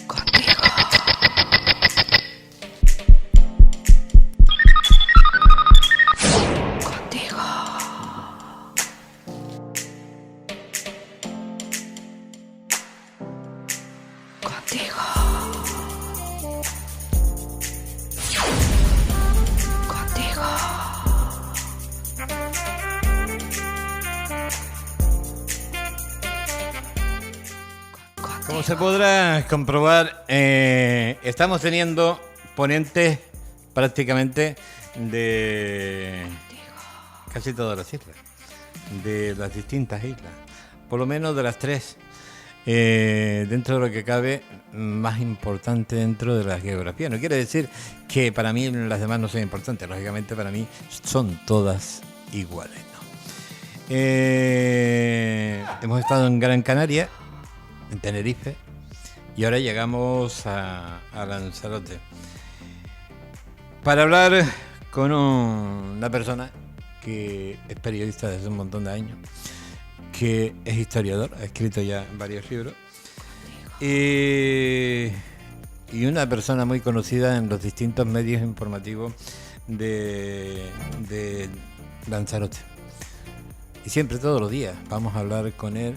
Contigo. Contigo. Contigo. Contigo. Como se podrá comprobar, estamos teniendo ponentes prácticamente de casi todas las islas, de las distintas islas, por lo menos de las tres, dentro de lo que cabe, más importante dentro de la geografía. No quiere decir que para mí las demás no sean importantes, lógicamente para mí son todas iguales, ¿no? Hemos estado en Gran Canaria, en Tenerife, y ahora llegamos a Lanzarote para hablar con una persona que es periodista desde un montón de años, que es historiador, ha escrito ya varios libros, y una persona muy conocida en los distintos medios informativos de Lanzarote. Y siempre, todos los días, vamos a hablar con él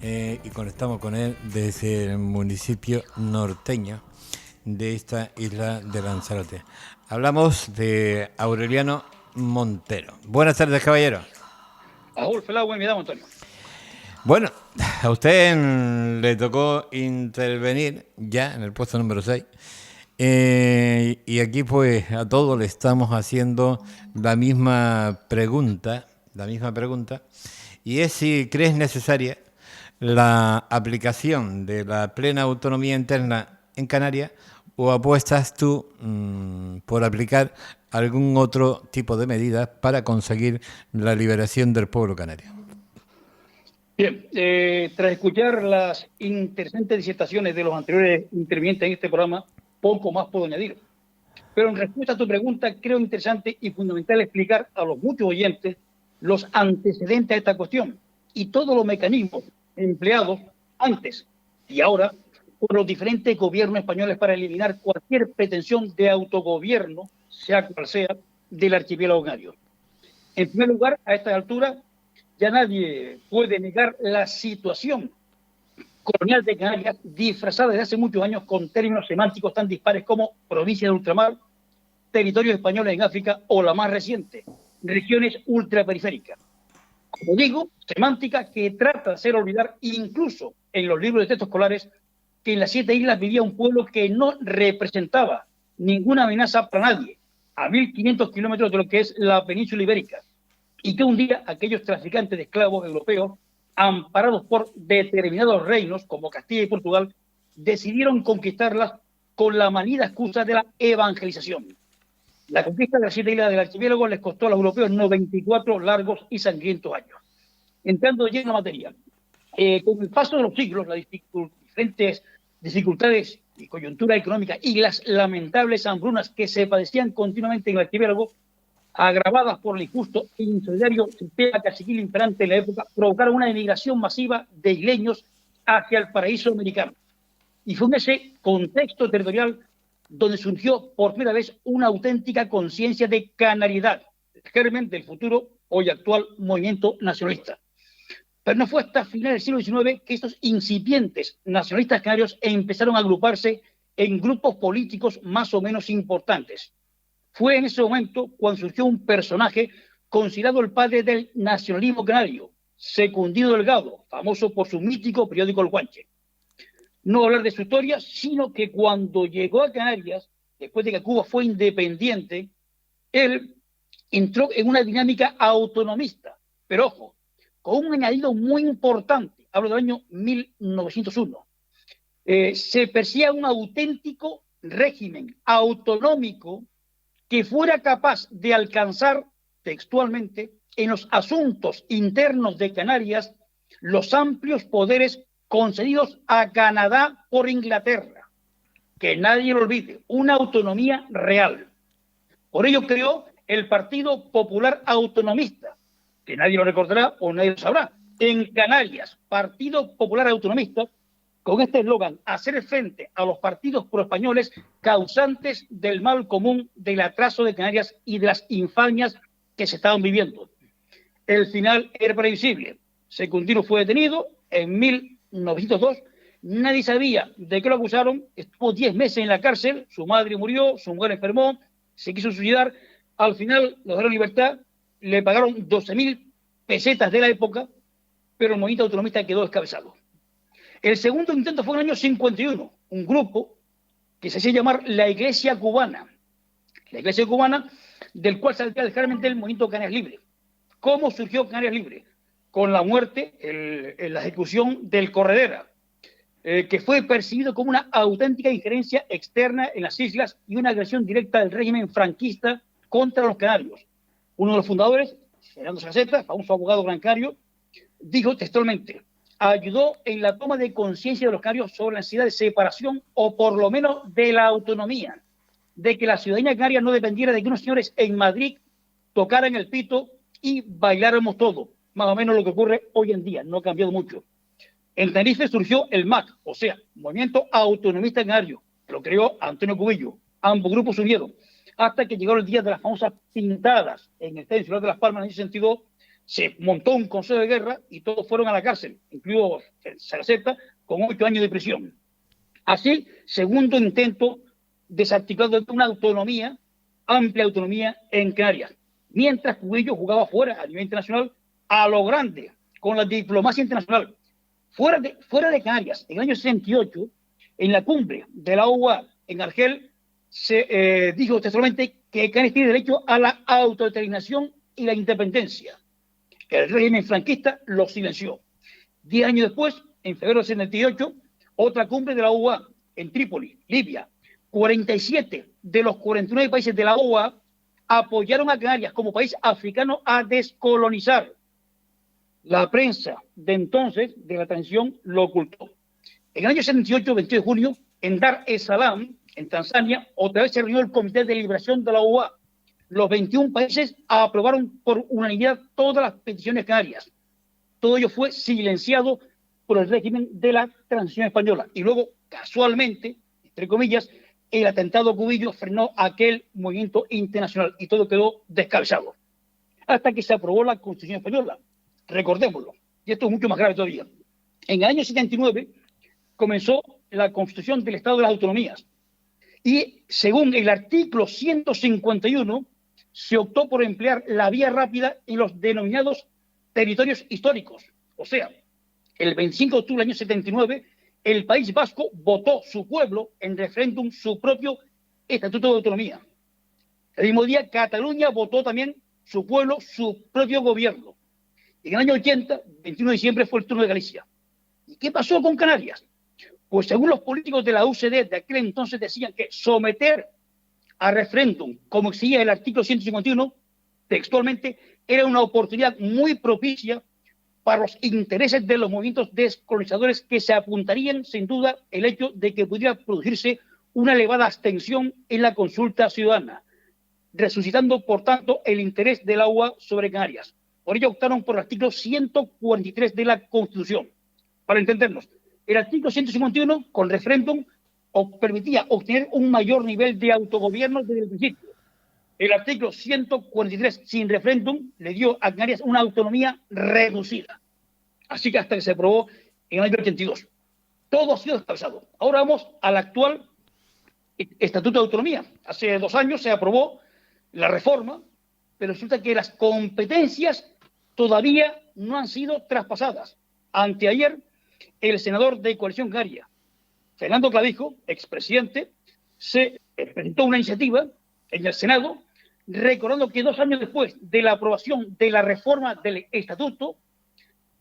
y conectamos con él desde el municipio norteño de esta isla de Lanzarote. Hablamos de Aureliano Montero. Buenas tardes, caballero. Raúl Felau, mi dama, Antonio. Bueno, a usted le tocó intervenir ya en el puesto número 6. Y aquí pues a todos le estamos haciendo la misma pregunta, y es si crees necesaria la aplicación de la plena autonomía interna en Canarias, o apuestas tú por aplicar algún otro tipo de medidas para conseguir la liberación del pueblo canario. Bien, tras escuchar las interesantes disertaciones de los anteriores intervinientes en este programa, poco más puedo añadir. Pero en respuesta a tu pregunta, creo interesante y fundamental explicar a los muchos oyentes los antecedentes a esta cuestión y todos los mecanismos empleados antes y ahora por los diferentes gobiernos españoles para eliminar cualquier pretensión de autogobierno, sea cual sea, del archipiélago canario. En primer lugar, a esta altura, ya nadie puede negar la situación colonial de Canarias, disfrazada desde hace muchos años con términos semánticos tan dispares como provincia de ultramar, territorios españoles en África o la más reciente, regiones ultraperiféricas. Como digo, semántica que trata de hacer olvidar, incluso en los libros de textos escolares, que en las 7 islas vivía un pueblo que no representaba ninguna amenaza para nadie, a 1.500 kilómetros de lo que es la península ibérica, y que un día aquellos traficantes de esclavos europeos, amparados por determinados reinos como Castilla y Portugal, decidieron conquistarlas con la manida excusa de la evangelización. La conquista de las 7 islas del archipiélago les costó a los europeos 94 largos y sangrientos años. Entrando ya en la materia, con el paso de los siglos, las diferentes dificultades y coyuntura económica y las lamentables hambrunas que se padecían continuamente en el archipiélago, agravadas por el injusto e insolidario sistema caciquil imperante en la época, provocaron una emigración masiva de isleños hacia el paraíso americano. Y fue en ese contexto territorial donde surgió por primera vez una auténtica conciencia de canariedad, el germen del futuro, hoy actual, movimiento nacionalista. Pero no fue hasta finales del siglo XIX que estos incipientes nacionalistas canarios empezaron a agruparse en grupos políticos más o menos importantes. Fue en ese momento cuando surgió un personaje considerado el padre del nacionalismo canario, Secundino Delgado, famoso por su mítico periódico El Guanche. No hablar de su historia, sino que cuando llegó a Canarias, después de que Cuba fue independiente, él entró en una dinámica autonomista, pero ojo, con un añadido muy importante, hablo del año 1901. Se perseguía un auténtico régimen autonómico que fuera capaz de alcanzar textualmente en los asuntos internos de Canarias los amplios poderes concedidos a Canadá por Inglaterra. Que nadie lo olvide, una autonomía real. Por ello creó el Partido Popular Autonomista, que nadie lo recordará o nadie lo sabrá. En Canarias, Partido Popular Autonomista, con este eslogan: hacer frente a los partidos proespañoles causantes del mal común, del atraso de Canarias y de las infamias que se estaban viviendo. El final era previsible. Secundino fue detenido en 1902. Nadie sabía de qué lo acusaron. Estuvo 10 meses en la cárcel. Su madre murió, su mujer enfermó, se quiso suicidar. Al final lo dejaron en libertad. Le pagaron 12.000 pesetas de la época, pero el movimiento autonomista quedó descabezado. El segundo intento fue en el año 51. Un grupo que se hacía llamar la Iglesia Cubana. La Iglesia Cubana, del cual saldría realmente el movimiento Canarias Libre. ¿Cómo surgió Canarias Libre? Con la muerte, la ejecución del Corredera, que fue percibido como una auténtica injerencia externa en las islas y una agresión directa del régimen franquista contra los canarios. Uno de los fundadores, Fernando Saceta, famoso abogado bancario, dijo textualmente: ayudó en la toma de conciencia de los canarios sobre la necesidad de separación o por lo menos de la autonomía, de que la ciudadanía canaria no dependiera de que unos señores en Madrid tocaran el pito y bailáramos todo. Más o menos lo que ocurre hoy en día, no ha cambiado mucho. En Tenerife surgió el MAC, o sea, Movimiento Autonomista Canario, que lo creó Antonio Cubillo. Ambos grupos se unieron, hasta que llegó el día de las famosas pintadas en el Estadio Insular de Las Palmas. En ese sentido, se montó un consejo de guerra y todos fueron a la cárcel, incluido Saraceta, con 8 años de prisión. Así, segundo intento desarticulado de una autonomía, amplia autonomía en Canarias. Mientras Cubillo jugaba fuera, a nivel internacional, a lo grande, con la diplomacia internacional. Fuera de Canarias, en el año 68, en la cumbre de la OUA en Argel, se dijo textualmente que Canarias tiene derecho a la autodeterminación y la independencia. El régimen franquista lo silenció. 10 años después, en febrero del 78, otra cumbre de la OUA en Trípoli, Libia. 47 de los 49 países de la OUA apoyaron a Canarias como país africano a descolonizar. La prensa de entonces, de la transición, lo ocultó. En el año 78, 22 de junio, en Dar es Salaam, en Tanzania, otra vez se reunió el Comité de Liberación de la OUA. Los 21 países aprobaron por unanimidad todas las peticiones canarias. Todo ello fue silenciado por el régimen de la transición española. Y luego, casualmente, entre comillas, el atentado Cubillo frenó aquel movimiento internacional y todo quedó descabezado. Hasta que se aprobó la Constitución española. Recordémoslo. Y esto es mucho más grave todavía. En el año 79 comenzó la Constitución del Estado de las Autonomías. Y según el artículo 151, se optó por emplear la vía rápida en los denominados territorios históricos. O sea, el 25 de octubre del año 79, el País Vasco votó, su pueblo, en referéndum, su propio Estatuto de Autonomía. El mismo día, Cataluña votó también, su pueblo, su propio gobierno. En el año 80, 21 de diciembre, fue el turno de Galicia. ¿Y qué pasó con Canarias? Pues según los políticos de la UCD de aquel entonces decían que someter a referéndum, como exigía el artículo 151, textualmente, era una oportunidad muy propicia para los intereses de los movimientos descolonizadores, que se apuntarían sin duda el hecho de que pudiera producirse una elevada abstención en la consulta ciudadana, resucitando por tanto el interés de la UA sobre Canarias. Por ello optaron por el artículo 143 de la Constitución. Para entendernos, el artículo 151 con referéndum permitía obtener un mayor nivel de autogobierno desde el principio. El artículo 143 sin referéndum le dio a Canarias una autonomía reducida. Así que hasta que se aprobó en el año 82. Todo ha sido descabezado. Ahora vamos al actual Estatuto de Autonomía. Hace 2 años se aprobó la reforma, pero resulta que las competencias todavía no han sido traspasadas. Anteayer, el senador de Coalición Canaria, Fernando Clavijo, expresidente, se presentó una iniciativa en el Senado recordando que 2 años después de la aprobación de la reforma del Estatuto,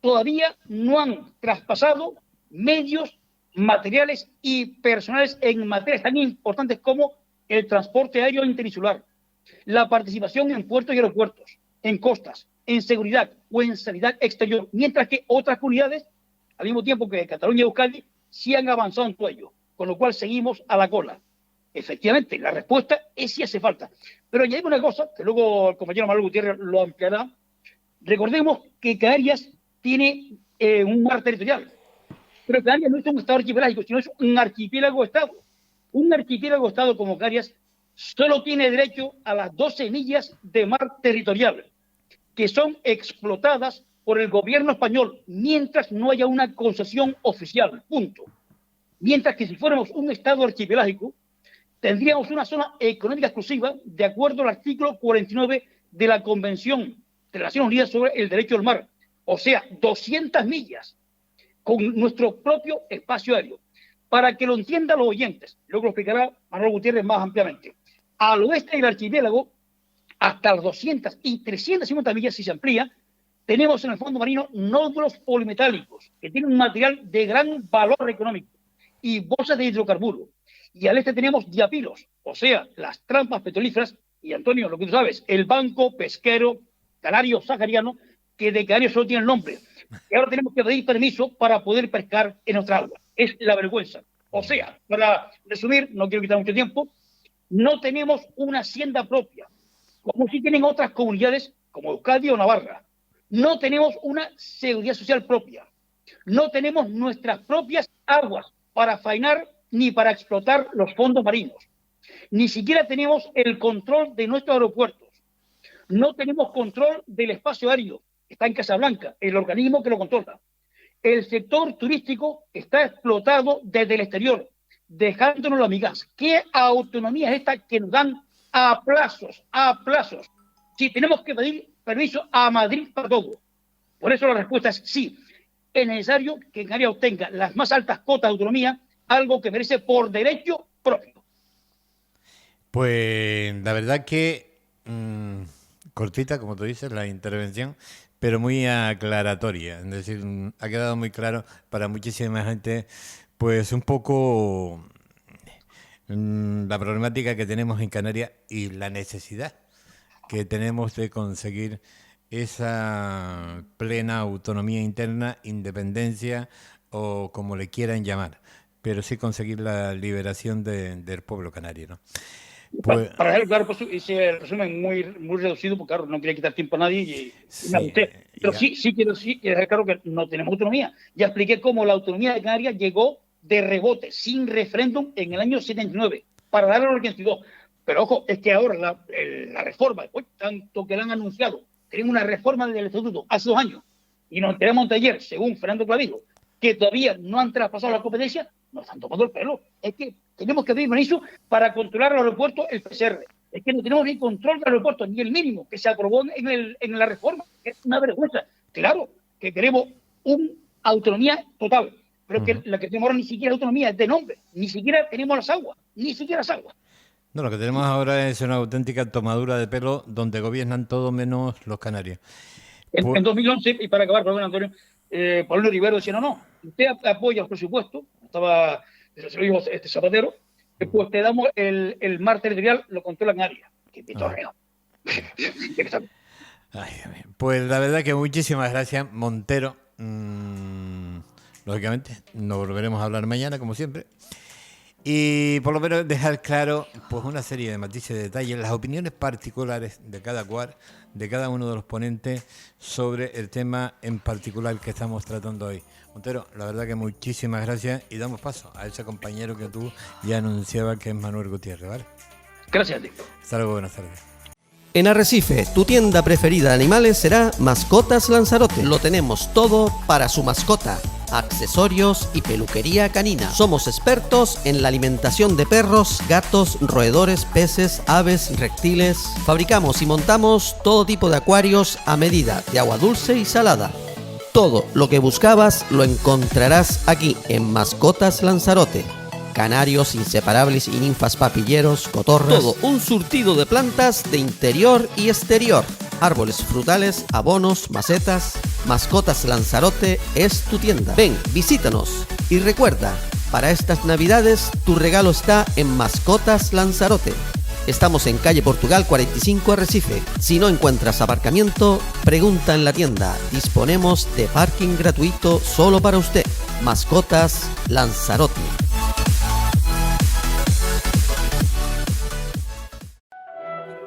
todavía no han traspasado medios, materiales y personales en materias tan importantes como el transporte aéreo interinsular, la participación en puertos y aeropuertos, en costas, en seguridad o en sanidad exterior, mientras que otras comunidades, al mismo tiempo que Cataluña y Euskadi, sí han avanzado en todo ello, con lo cual seguimos a la cola. Efectivamente, la respuesta es si hace falta. Pero añadimos una cosa, que luego el compañero Manuel Gutiérrez lo ampliará. Recordemos que Canarias tiene un mar territorial, Pero Canarias no es un estado archipelágico, sino es un archipiélago-estado. Un archipiélago-estado como Canarias solo tiene derecho a las 12 millas de mar territorial, que son explotadas por el gobierno español mientras no haya una concesión oficial, punto. Mientras que si fuéramos un estado archipelágico, tendríamos una zona económica exclusiva de acuerdo al artículo 49 de la Convención de las Naciones Unidas sobre el Derecho al Mar. O sea, 200 millas con nuestro propio espacio aéreo. Para que lo entiendan los oyentes, luego lo explicará Manuel Gutiérrez más ampliamente. Al oeste del archipiélago, hasta las 200 y 350 millas, si se amplía, tenemos en el fondo marino nódulos polimetálicos, que tienen un material de gran valor económico, y bolsas de hidrocarburos. Y al este tenemos diapilos, o sea, las trampas petrolíferas, y Antonio, lo que tú sabes, el banco pesquero canario sahariano, que de Canarias solo tiene el nombre. Y ahora tenemos que pedir permiso para poder pescar en nuestra agua. Es la vergüenza. O sea, para resumir, no quiero quitar mucho tiempo, no tenemos una hacienda propia, como si tienen otras comunidades como Euskadi o Navarra. No tenemos una seguridad social propia. No tenemos nuestras propias aguas para faenar ni para explotar los fondos marinos. Ni siquiera tenemos el control de nuestros aeropuertos. No tenemos control del espacio aéreo. Está en Casablanca, el organismo que lo controla. El sector turístico está explotado desde el exterior, dejándonos las migas. ¿Qué autonomía es esta que nos dan a plazos, a plazos? Si tenemos que pedir permiso a Madrid para todo. Por eso la respuesta es sí. Es necesario que Canarias obtenga las más altas cotas de autonomía, algo que merece por derecho propio. Pues la verdad que cortita, como tú dices, la intervención, pero muy aclaratoria. Es decir, ha quedado muy claro para muchísima gente, pues un poco la problemática que tenemos en Canarias y la necesidad que tenemos de conseguir esa plena autonomía interna, independencia o como le quieran llamar, pero sí conseguir la liberación del pueblo canario, ¿no? Pues, para dejarlo claro, pues, ese resumen muy reducido, porque claro, no quería quitar tiempo a nadie y me asusté. Pero sí quiero dejar claro que no tenemos autonomía. Ya expliqué cómo la autonomía de Canarias llegó de rebote, sin referéndum, en el año 79, para darle al 82. Pero ojo, es que ahora la reforma, tanto que la han anunciado, tenemos una reforma del Estatuto hace 2 años, y nos enteramos de ayer, según Fernando Clavijo, que todavía no han traspasado la competencia, nos están tomando el pelo. Es que tenemos que pedir permiso para controlar el aeropuerto, el PCR. Es que no tenemos ni control del aeropuerto, ni el mínimo que se aprobó en la reforma. Es una vergüenza. Claro que queremos una autonomía total, pero que la que tenemos ahora ni siquiera autonomía, es de nombre. Ni siquiera tenemos las aguas, ni siquiera las aguas. No, lo que tenemos ahora es una auténtica tomadura de pelo donde gobiernan todo menos los canarios. En 2011, y para acabar, perdón, Antonio, Paulino Rivero decía, no, usted apoya los presupuestos, se lo dijo Zapatero, pues te damos el mar territorial, lo controla Canarias. ¡Qué pitorreo! Pues la verdad que muchísimas gracias, Montero. Lógicamente, nos volveremos a hablar mañana, como siempre. Y por lo menos dejar claro pues una serie de matices, de detalles, las opiniones particulares de cada cual, de cada uno de los ponentes sobre el tema en particular que estamos tratando hoy. Montero, la verdad que muchísimas gracias y damos paso a ese compañero que tú ya anunciabas, que es Manuel Gutiérrez, ¿vale? Gracias a ti. Hasta luego, buenas tardes. En Arrecife, tu tienda preferida de animales será Mascotas Lanzarote. Lo tenemos todo para su mascota. Accesorios y peluquería canina. Somos expertos en la alimentación de perros, gatos, roedores, peces, aves, reptiles. Fabricamos y montamos todo tipo de acuarios a medida, de agua dulce y salada. Todo lo que buscabas lo encontrarás aquí en Mascotas Lanzarote. Canarios inseparables y ninfas papilleros, cotorras. Todo un surtido de plantas de interior y exterior. Árboles frutales, abonos, macetas. Mascotas Lanzarote es tu tienda. Ven, visítanos. Y recuerda, para estas navidades tu regalo está en Mascotas Lanzarote. Estamos en calle Portugal 45 Arrecife. Si no encuentras aparcamiento, pregunta en la tienda. Disponemos de parking gratuito solo para usted. Mascotas Lanzarote.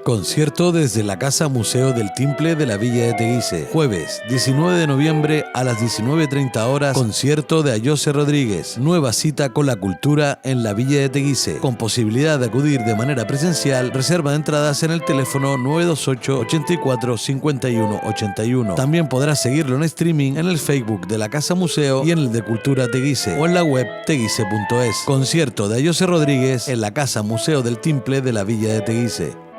Concierto desde la Casa Museo del Timple de la Villa de Teguise. Jueves 19 de noviembre a las 19:30 horas, concierto de Ayose Rodríguez. Nueva cita con la cultura en la Villa de Teguise. Con posibilidad de acudir de manera presencial, reserva de entradas en el teléfono 928 84 51 81. También podrás seguirlo en streaming en el Facebook de la Casa Museo y en el de Cultura Teguise o en la web teguise.es. Concierto de Ayose Rodríguez en la Casa Museo del Timple de la Villa de Teguise.